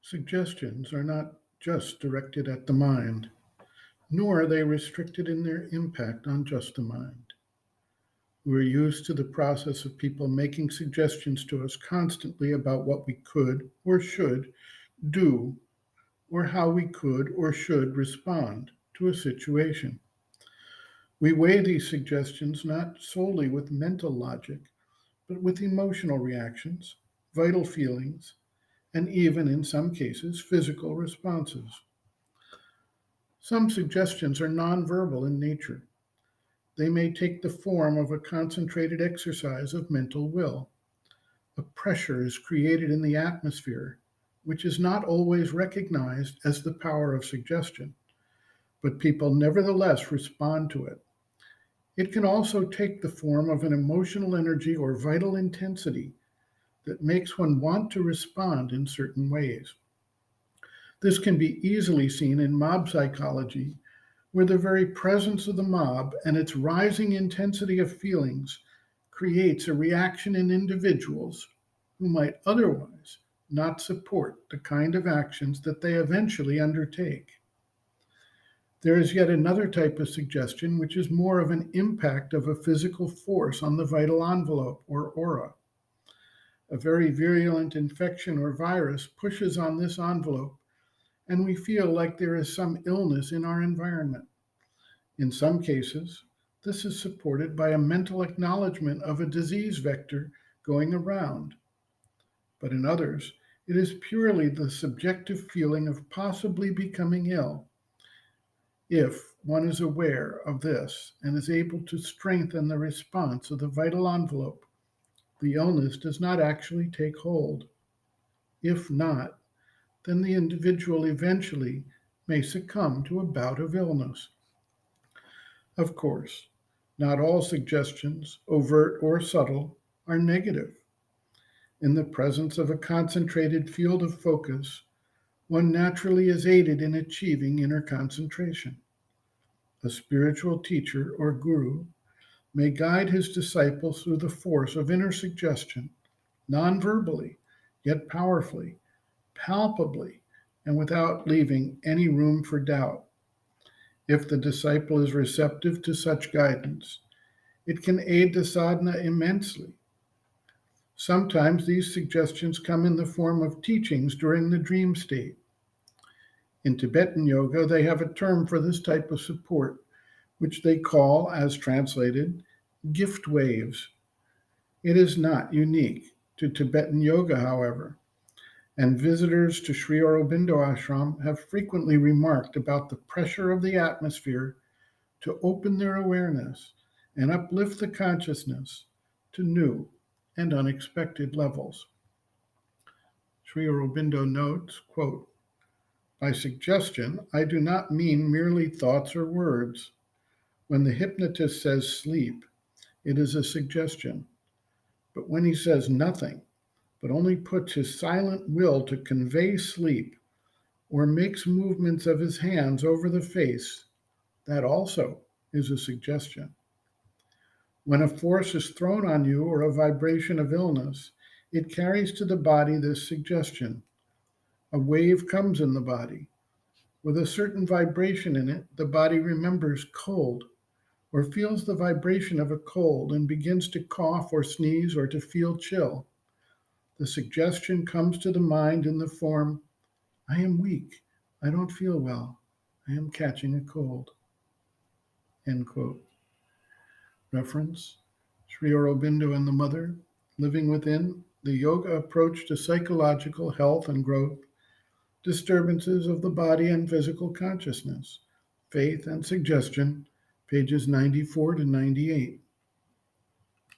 Suggestions are not just directed at the mind, nor are they restricted in their impact on just the mind. We're used to the process of people making suggestions to us constantly about what we could or should do, or how we could or should respond to a situation. We weigh these suggestions not solely with mental logic, but with emotional reactions, vital feelings, and even in some cases, physical responses. Some suggestions are nonverbal in nature. They may take the form of a concentrated exercise of mental will. A pressure is created in the atmosphere, which is not always recognized as the power of suggestion, but people nevertheless respond to it. It can also take the form of an emotional energy or vital intensity that makes one want to respond in certain ways. This can be easily seen in mob psychology, where the very presence of the mob and its rising intensity of feelings creates a reaction in individuals who might otherwise not support the kind of actions that they eventually undertake. There is yet another type of suggestion which is more of an impact of a physical force on the vital envelope or aura. A very virulent infection or virus pushes on this envelope, and we feel like there is some illness in our environment. In some cases, this is supported by a mental acknowledgement of a disease vector going around. But in others, it is purely the subjective feeling of possibly becoming ill. If one is aware of this and is able to strengthen the response of the vital envelope, the illness does not actually take hold. If not, then the individual eventually may succumb to a bout of illness. Of course, not all suggestions, overt or subtle, are negative. In the presence of a concentrated field of focus, one naturally is aided in achieving inner concentration. A spiritual teacher or guru may guide his disciples through the force of inner suggestion, non-verbally, yet powerfully, palpably, and without leaving any room for doubt. If the disciple is receptive to such guidance, it can aid the sadhana immensely. Sometimes these suggestions come in the form of teachings during the dream state. In Tibetan yoga, they have a term for this type of support, which they call, as translated, gift waves. It is not unique to Tibetan yoga, however, and visitors to Sri Aurobindo Ashram have frequently remarked about the pressure of the atmosphere to open their awareness and uplift the consciousness to new and unexpected levels. Sri Aurobindo notes, quote, "By suggestion, I do not mean merely thoughts or words. When the hypnotist says sleep, it is a suggestion. But when he says nothing, but only puts his silent will to convey sleep, or makes movements of his hands over the face, that also is a suggestion. When a force is thrown on you or a vibration of illness, it carries to the body this suggestion. A wave comes in the body. With a certain vibration in it, the body remembers cold or feels the vibration of a cold and begins to cough or sneeze or to feel chill. The suggestion comes to the mind in the form, I am weak, I don't feel well, I am catching a cold." End quote. Reference, Sri Aurobindo and the Mother, Living Within, the Yoga Approach to Psychological Health and Growth, Disturbances of the Body and Physical Consciousness, Faith and Suggestion, pages 94 to 98.